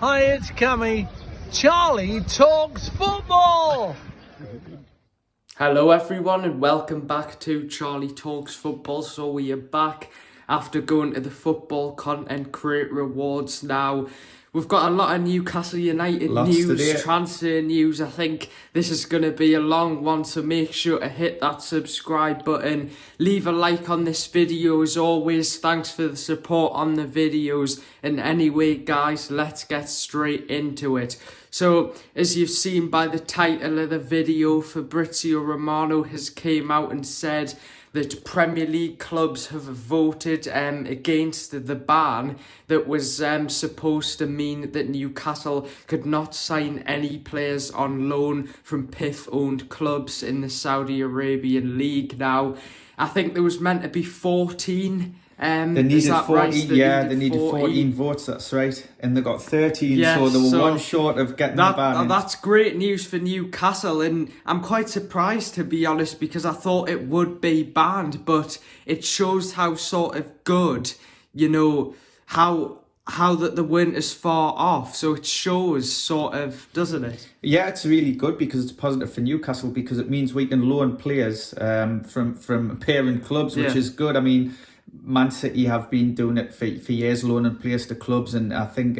Hi, it's Cammy. Charlie talks football. Hello everyone and welcome back to Charlie Talks Football. So we are back after going to the Football Content Creator Awards now. We've got a lot of Newcastle United news, transfer news. I think this is going to be a long one, so make sure to hit that subscribe button. Leave a like on this video as always. Thanks for the support on the videos. And anyway, guys, let's get straight into it. So, as you've seen by the title of the video, Fabrizio Romano has came out and said that Premier League clubs have voted against the ban that was supposed to mean that Newcastle could not sign any players on loan from PIF-owned clubs in the Saudi Arabian League. Now, I think there was meant to be 14. They needed 14, right? they needed 14 votes, that's right. And they got 13, so they were one short of getting the ban. That's great news for Newcastle, and I'm quite surprised, to be honest, because I thought it would be banned, but it shows how sort of good, you know, how that the win is far off. So it shows sort of, doesn't it? Yeah, it's really good because it's positive for Newcastle, because it means we can loan players from parent clubs, which is good. I mean, Man City have been doing it for years, loaning players to clubs, and I think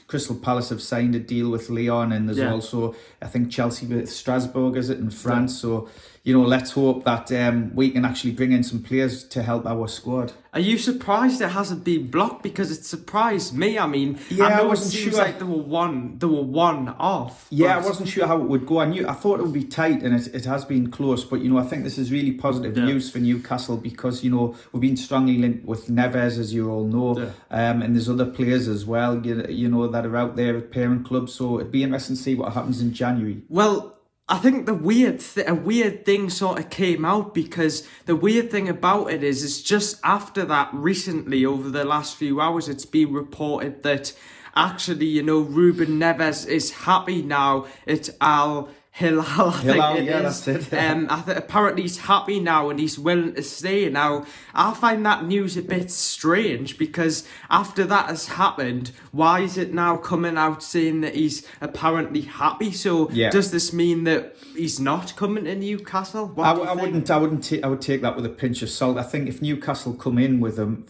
Crystal Palace have signed a deal with Lyon, and there's also, I think, Chelsea with Strasbourg, is it, in France? So, you know, let's hope that we can actually bring in some players to help our squad. Are you surprised it hasn't been blocked? Because it surprised me. I mean, I know wasn't it seems sure. like they were one off. Yeah, I wasn't sure how it would go. I thought it would be tight, and it has been close. But, you know, I think this is really positive news for Newcastle, because, you know, we've been strongly linked with Neves, as you all know. And there's other players as well, you know, that are out there at parent clubs. So it'd be interesting to see what happens in January. Well, I think a weird thing sort of came out, because the weird thing about it is just after that, recently, over the last few hours, it's been reported that actually, you know, Ruben Neves is happy now at Al Hilal, I think it is. That's it. Apparently he's happy now and he's willing to stay. Now, I find that news a bit strange, because after that has happened, why is it now coming out saying that he's apparently happy? So does this mean that he's not coming to Newcastle? I would take that with a pinch of salt. I think if Newcastle come in with him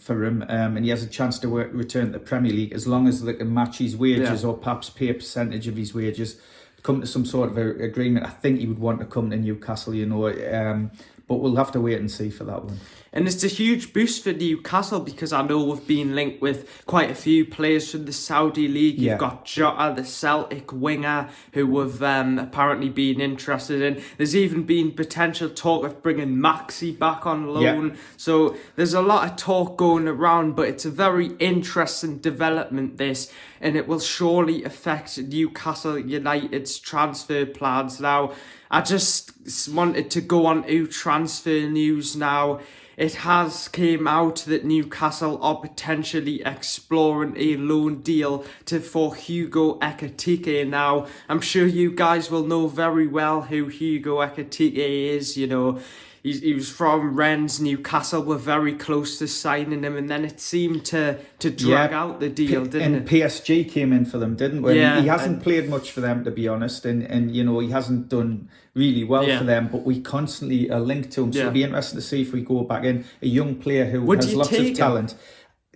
and he has a chance to return to the Premier League, as long as they can match his wages or perhaps pay a percentage of his wages, come to some sort of agreement, I think he would want to come to Newcastle, you know, but we'll have to wait and see for that one. And it's a huge boost for Newcastle, because I know we've been linked with quite a few players from the Saudi League. You've got Jota, the Celtic winger, who have apparently been interested in. There's even been potential talk of bringing Maxi back on loan. So there's a lot of talk going around, but it's a very interesting development, this, and it will surely affect Newcastle United's transfer plans. Now, I just wanted to go on to transfer news now. It has came out that Newcastle are potentially exploring a loan deal for Hugo Ekitike. Now, I'm sure you guys will know very well who Hugo Ekitike is. You know, he was from Rennes. Newcastle were very close to signing him, and then it seemed to drag out the deal, didn't it? And PSG came in for them, didn't we? He hasn't played much for them, to be honest, and you know, he hasn't done really well for them, but we constantly are linked to him. So it'll be interesting to see if we go back in a young player who has lots of talent.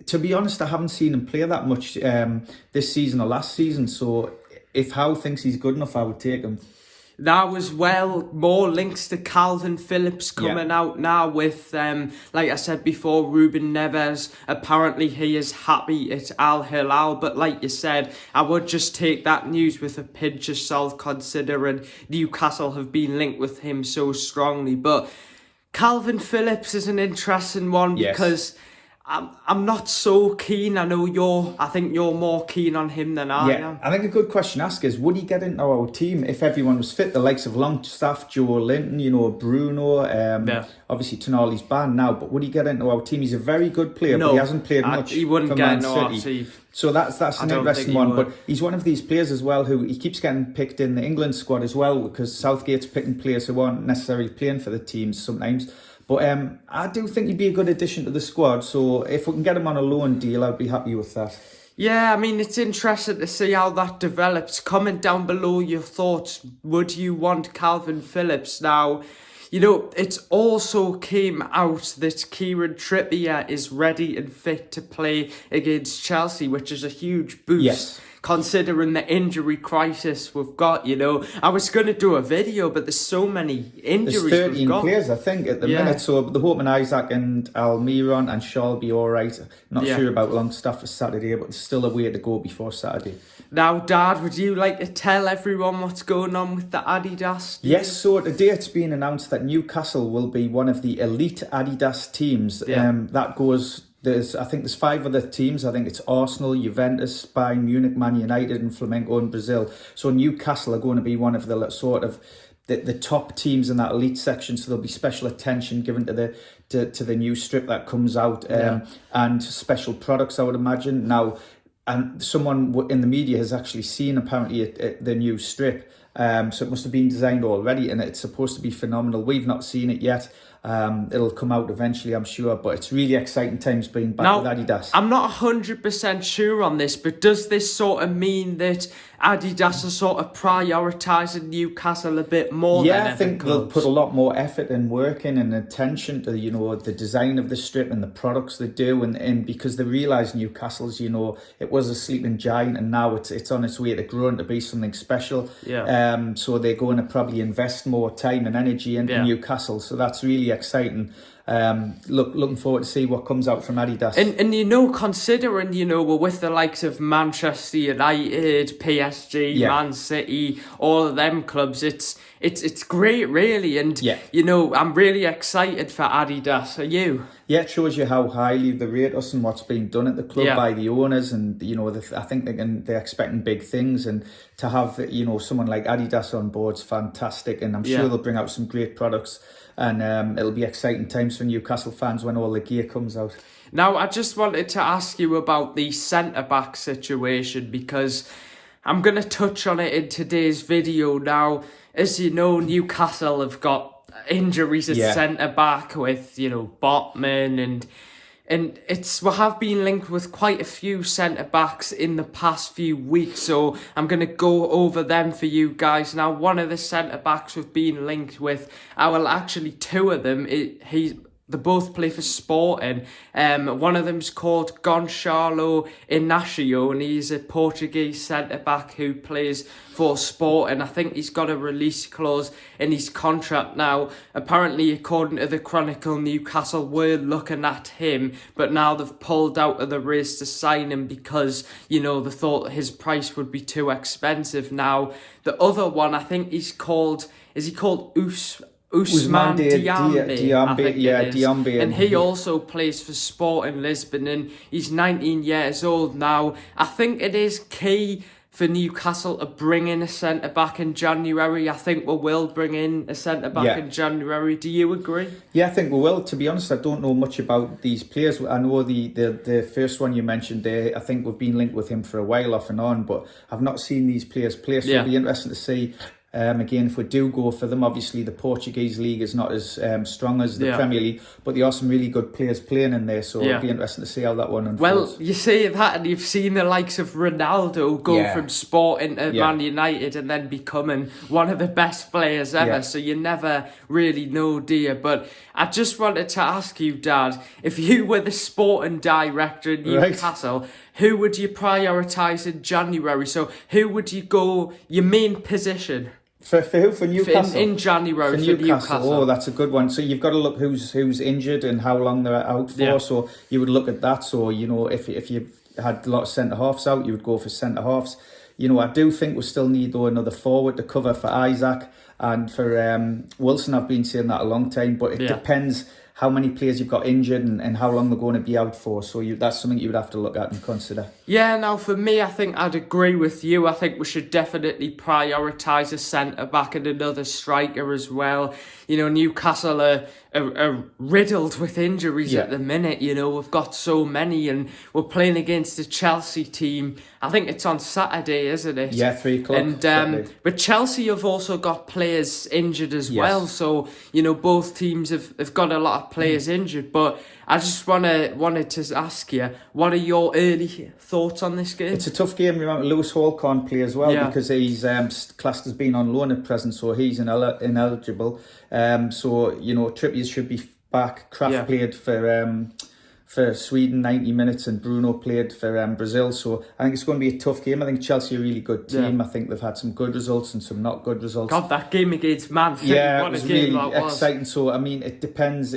To be honest, I haven't seen him play that much this season or last season. So if Howe thinks he's good enough, I would take him. Now as well, more links to Calvin Phillips coming out now with, like I said before, Ruben Neves. Apparently he is happy at Al Hilal, but like you said, I would just take that news with a pinch of salt, considering Newcastle have been linked with him so strongly. But Calvin Phillips is an interesting one, because I'm not so keen. I think you're more keen on him than I am. I think a good question to ask is, would he get into our team if everyone was fit? The likes of Longstaff, Joe Linton, you know, Bruno, obviously Tonali's banned now, but would he get into our team? He's a very good player, but he hasn't played much. He wouldn't get into our team. So that's an interesting one. But he's one of these players as well who he keeps getting picked in the England squad as well, because Southgate's picking players who aren't necessarily playing for the teams sometimes. But I do think he'd be a good addition to the squad. So if we can get him on a loan deal, I'd be happy with that. Yeah, I mean, it's interesting to see how that develops. Comment down below your thoughts. Would you want Calvin Phillips now? You know, it's also came out that Kieran Trippier is ready and fit to play against Chelsea, which is a huge boost. Yes. Considering the injury crisis we've got, you know. I was going to do a video, but there's so many injuries There's 13 we've got. players, I think, at the minute. So the hoping Isaac and Almiron and Shaw will be all right. Not sure about Longstaff for Saturday, but there's still a way to go before Saturday. Now, Dad, would you like to tell everyone what's going on with the Adidas? Yes, so today it's been announced that Newcastle will be one of the elite Adidas teams. That goes... I think there's 5 other teams. I think it's Arsenal, Juventus, Bayern Munich, Man United and Flamengo in Brazil. So Newcastle are going to be one of the sort of the top teams in that elite section. So there'll be special attention given to the new strip that comes out and special products, I would imagine. Now, and someone in the media has actually seen apparently the new strip. So it must have been designed already and it's supposed to be phenomenal. We've not seen it yet. It'll come out eventually, I'm sure, but it's really exciting times being back with Adidas. I'm not 100% sure on this, but does this sort of mean that Adidas are sort of prioritising Newcastle a bit more? Yeah, I think they'll put a lot more effort and work in and attention to, you know, the design of the strip and the products they do, and because they realise Newcastle's, you know, it was a sleeping giant and now it's on its way to growing to be something special. Yeah. So they're going to probably invest more time and energy into Newcastle. So that's really exciting. Looking forward to see what comes out from Adidas. And you know, considering, you know, we're with the likes of Manchester United, PSG, Man City, all of them clubs, it's great, really. And, you know, I'm really excited for Adidas. Are you? Yeah, it shows you how highly they rate us and what's being done at the club by the owners. And, you know, I think they're expecting big things. And to have, you know, someone like Adidas on board is fantastic. And I'm sure they'll bring out some great products. And it'll be exciting times for Newcastle fans when all the gear comes out. Now, I just wanted to ask you about the centre-back situation because I'm going to touch on it in today's video. Now, as you know, Newcastle have got injuries at centre-back with, you know, Botman and we have been linked with quite a few centre-backs in the past few weeks, so I'm going to go over them for you guys. Now, one of the centre-backs we've been linked with, actually 2 of them, they both play for Sporting. One of them's called Gonçalo Inácio, and he's a Portuguese centre-back who plays for Sporting. I think he's got a release clause in his contract now. Apparently, according to the Chronicle, Newcastle were looking at him, but now they've pulled out of the race to sign him because, you know, they thought his price would be too expensive. Now, the other one, I think he's called... Is he called Ousmane Diambe, and he also plays for Sporting Lisbon, and he's 19 years old now. I think it is key for Newcastle to bring in a centre-back in January. I think we will bring in a centre-back in January. Do you agree? Yeah, I think we will. To be honest, I don't know much about these players. I know the first one you mentioned there, I think we've been linked with him for a while off and on, but I've not seen these players play, so it'll be interesting to see. Again, if we do go for them, obviously the Portuguese league is not as strong as the Premier League, but there are some really good players playing in there, so it'll be interesting to see how that one unfolds. Well, you say that and you've seen the likes of Ronaldo go from Sporting to Man United and then becoming one of the best players ever, so you never really know, do you? But I just wanted to ask you, Dad, if you were the sporting director in Newcastle, who would you prioritise in January? So who would you go, your main position? For who? For Newcastle? In January for Newcastle. Oh, that's a good one. So you've got to look who's injured and how long they're out for. So you would look at that. So, you know, if you had a lot of centre-halves out, you would go for centre-halves. You know, I do think we still need, though, another forward to cover for Isaac. And for Wilson, I've been saying that a long time. But it depends how many players you've got injured and how long they're going to be out for. So that's something you would have to look at and consider. Yeah, now for me, I think I'd agree with you. I think we should definitely prioritise a centre-back and another striker as well. You know, Newcastle are riddled with injuries at the minute. You know, we've got so many, and we're playing against the Chelsea team. I think it's on Saturday, isn't it? Yeah, 3 o'clock. And but Chelsea have also got players injured as well. So, you know, both teams have got a lot of that player's injured. But I just wanted to ask you, what are your early thoughts on this game? It's a tough game. Remember, Lewis Hall can't play as well because he's classed as being on loan at present, so he's ineligible. So, you know, Trippier should be back. Kraft played for Sweden 90 minutes and Bruno played for Brazil. So I think it's going to be a tough game. I think Chelsea are a really good team. I think they've had some good results and some not good results. God, that game against Man City, yeah, what it was a game really that was. exciting. So, I mean, it depends.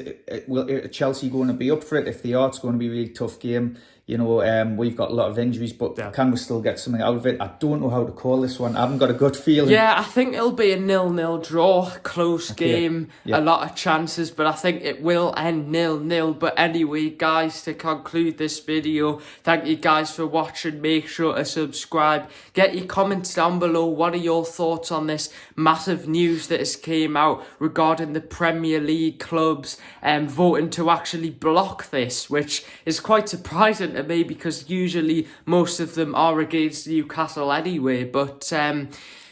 Will Chelsea going to be up for it? If they are, it's going to be a really tough game. You know, we've got a lot of injuries, but can we still get something out of it? I don't know how to call this one. I haven't got a good feeling. Yeah, I think it'll be a 0-0 draw, close game, a lot of chances, but I think it will end 0-0. But anyway, guys, to conclude this video, thank you guys for watching. Make sure to subscribe. Get your comments down below. What are your thoughts on this massive news that has came out regarding the Premier League clubs voting to actually block this, which is quite surprising to me because usually most of them are against Newcastle anyway. But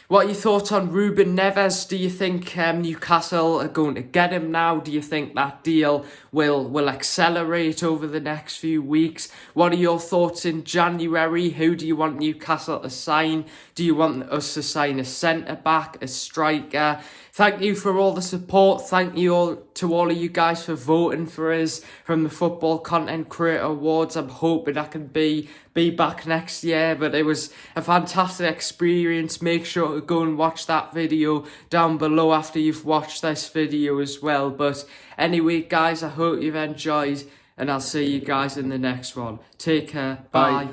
what are your thoughts on Ruben Neves? Do you think Newcastle are going to get him now? Do you think that deal will accelerate over the next few weeks? What are your thoughts in January? Who do you want Newcastle to sign? Do you want us to sign a centre-back, a striker? Thank you for all the support. Thank you all to all of you guys for voting for us from the Football Content Creator Awards. I'm hoping I can be back next year, but it was a fantastic experience. Make sure to go and watch that video down below after you've watched this video as well. But anyway, guys, I hope you've enjoyed, and I'll see you guys in the next one. Take care. Bye.